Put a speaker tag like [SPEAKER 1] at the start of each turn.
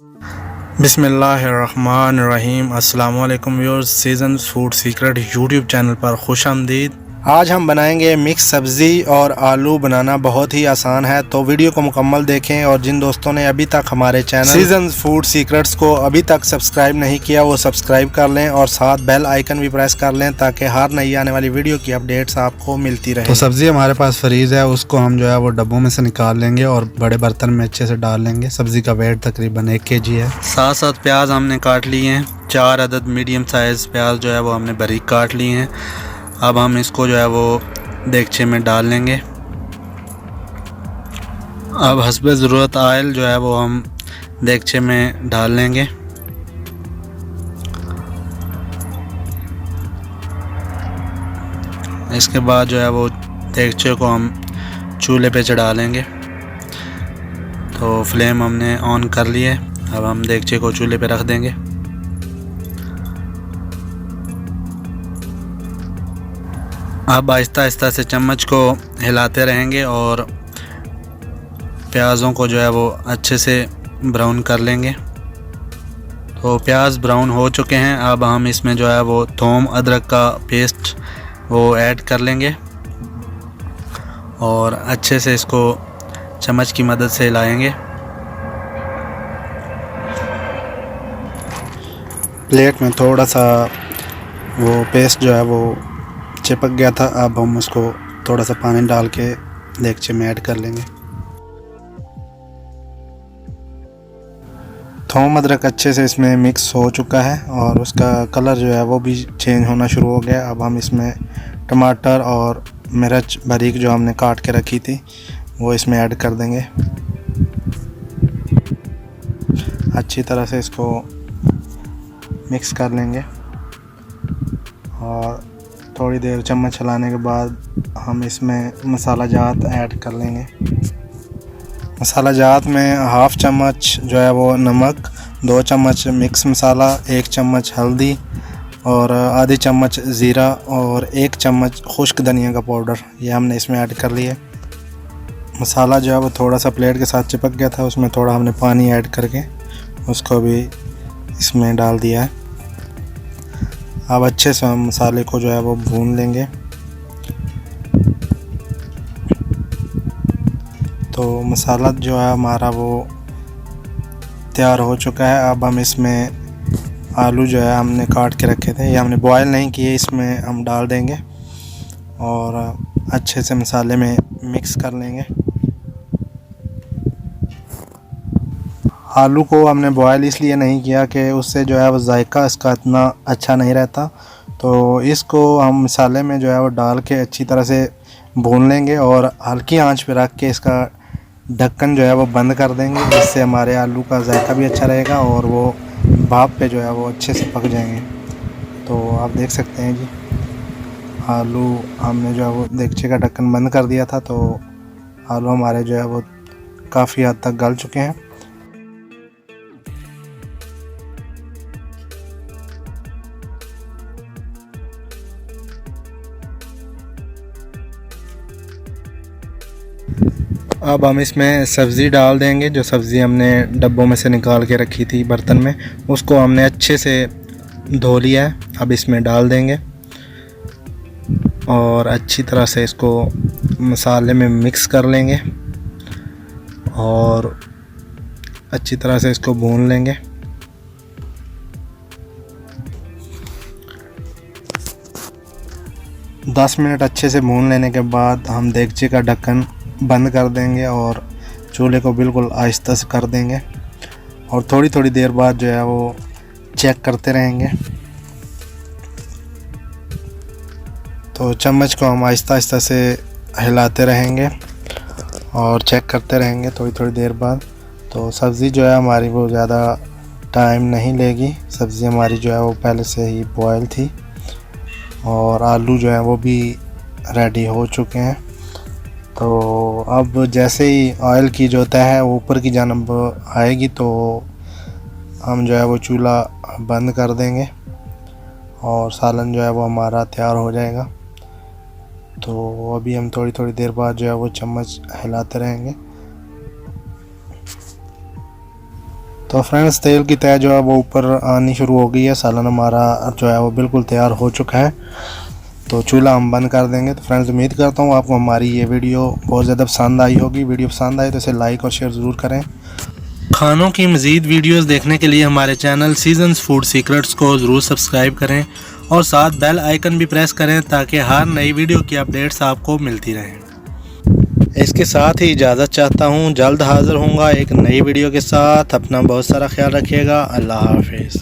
[SPEAKER 1] बिस्मिल्लाहिर्रहमानिर्रहीम। अस्सलाम वालेकुम viewers, season food secret YouTube channel पर खुश आमदीद। आज हम बनाएंगे मिक्स सब्ज़ी और आलू। बनाना बहुत ही आसान है, तो वीडियो को मुकम्मल देखें। और जिन दोस्तों ने अभी तक हमारे चैनल सीजन फूड सीक्रेट्स को अभी तक सब्सक्राइब नहीं किया वो सब्सक्राइब कर लें और साथ बेल आइकन भी प्रेस कर लें ताकि हर नई आने वाली वीडियो की अपडेट्स आपको मिलती रहे।
[SPEAKER 2] तो सब्ज़ी हमारे पास फ्रीज़ है, उसको हम जो है वो डब्बों में से निकाल लेंगे और बड़े बर्तन में अच्छे से डाल लेंगे। सब्ज़ी का वेट तकरीबन 1 kg है।
[SPEAKER 1] साथ साथ प्याज हमने काट लिए हैं, 4 अदद मीडियम साइज़ प्याज जो है वो हमने बारीक काट लिए हैं। अब हम इसको जो है वो देगचे में डाल लेंगे। अब हस्बे ज़रूरत आयल जो है वो हम देगचे में डाल लेंगे। इसके बाद जो है वो देगचे को हम चूल्हे पे चढ़ा लेंगे। तो फ्लेम हमने ऑन कर लिए। अब हम देगचे को चूल्हे पे रख देंगे। अब आहिस्ता आहिस्ता से चम्मच को हिलाते रहेंगे और प्याज़ों को जो है वो अच्छे से ब्राउन कर लेंगे। तो प्याज ब्राउन हो चुके हैं। अब हम इसमें जो है वो थूम अदरक का पेस्ट वो ऐड कर लेंगे और अच्छे से इसको चम्मच की मदद से हिलाएंगे।
[SPEAKER 2] प्लेट में थोड़ा सा वो पेस्ट जो है वो चिपक गया था। अब हम उसको थोड़ा सा पानी डाल के देगचे में ऐड कर लेंगे। थूम अदरक अच्छे से इसमें मिक्स हो चुका है और उसका कलर जो है वो भी चेंज होना शुरू हो गया। अब हम इसमें टमाटर और मिर्च बारीक जो हमने काट के रखी थी वो इसमें ऐड कर देंगे। अच्छी तरह से इसको मिक्स कर लेंगे और थोड़ी देर चम्मच चलाने के बाद हम इसमें मसाला जात ऐड कर लेंगे। मसाला जात में हाफ़ चम्मच जो है वो नमक, 2 चम्मच मिक्स मसाला, 1 चम्मच हल्दी और आधी चम्मच ज़ीरा और 1 चम्मच खुश्क धनिया का पाउडर, ये हमने इसमें ऐड कर लिया। मसाला जो है वो थोड़ा सा प्लेट के साथ चिपक गया था, उसमें थोड़ा हमने पानी ऐड करके उसको भी इसमें डाल दिया है। अब अच्छे से हम मसाले को जो है वो भून लेंगे। तो मसाला जो है हमारा वो तैयार हो चुका है। अब हम इसमें आलू जो है हमने काट के रखे थे, ये हमने बॉयल नहीं किए, इसमें हम डाल देंगे और अच्छे से मसाले में मिक्स कर लेंगे। आलू को हमने बॉयल इसलिए नहीं किया कि उससे जो है वो जायका इसका इतना अच्छा नहीं रहता। तो इसको हम मसाले में जो है वो डाल के अच्छी तरह से भून लेंगे और हल्की आंच पे रख के इसका ढक्कन जो है वो बंद कर देंगे, जिससे हमारे आलू का जायका भी अच्छा रहेगा और वो भाप पे जो है वो अच्छे से पक जाएंगे। तो आप देख सकते हैं जी, आलू हमने जो है वो देगचे का ढक्कन बंद कर दिया था, तो आलू हमारे जो है वो काफ़ी हद तक गल चुके हैं। अब हम इसमें सब्ज़ी डाल देंगे। जो सब्ज़ी हमने डब्बों में से निकाल के रखी थी बर्तन में, उसको हमने अच्छे से धो लिया है। अब इसमें डाल देंगे और अच्छी तरह से इसको मसाले में मिक्स कर लेंगे और अच्छी तरह से इसको भून लेंगे। दस मिनट अच्छे से भून लेने के बाद हम देगचे का ढक्कन बंद कर देंगे और चूल्हे को बिल्कुल आहिस्ता से कर देंगे और थोड़ी थोड़ी देर बाद जो है वो चेक करते रहेंगे। तो चम्मच को हम आहिस्ता आहिस्ता से हिलाते रहेंगे और चेक करते रहेंगे थोड़ी थोड़ी देर बाद। तो सब्ज़ी जो है हमारी वो ज़्यादा टाइम नहीं लेगी। सब्ज़ी हमारी जो है वो पहले से ही बॉयल थी और आलू जो है वो भी रेडी हो चुके हैं। तो अब जैसे ही ऑयल की जो तह है वो ऊपर की जानब आएगी तो हम जो है वो चूल्हा बंद कर देंगे और सालन जो है वो हमारा तैयार हो जाएगा। तो अभी हम थोड़ी थोड़ी देर बाद जो है वो चम्मच हिलाते रहेंगे। तो फ्रेंड्स तेल की तय जो है वो ऊपर आनी शुरू हो गई है। सालन हमारा जो है वो बिल्कुल तैयार हो चुका है। तो चूल्हा हम बंद कर देंगे। तो फ्रेंड्स उम्मीद करता हूँ आपको हमारी ये वीडियो बहुत ज़्यादा पसंद आई होगी। वीडियो पसंद आई तो इसे लाइक और शेयर ज़रूर करें।
[SPEAKER 1] खानों की मज़ीद वीडियोस देखने के लिए हमारे चैनल सीजन्स फूड सीक्रेट्स को ज़रूर सब्सक्राइब करें और साथ बेल आइकन भी प्रेस करें ताकि हर नई वीडियो की अपडेट्स आपको मिलती रहें। इसके साथ ही इजाज़त चाहता हूँ। जल्द हाज़िर होऊंगा एक नई वीडियो के साथ। अपना बहुत सारा ख्याल रखिएगा। अल्लाह हाफिज़।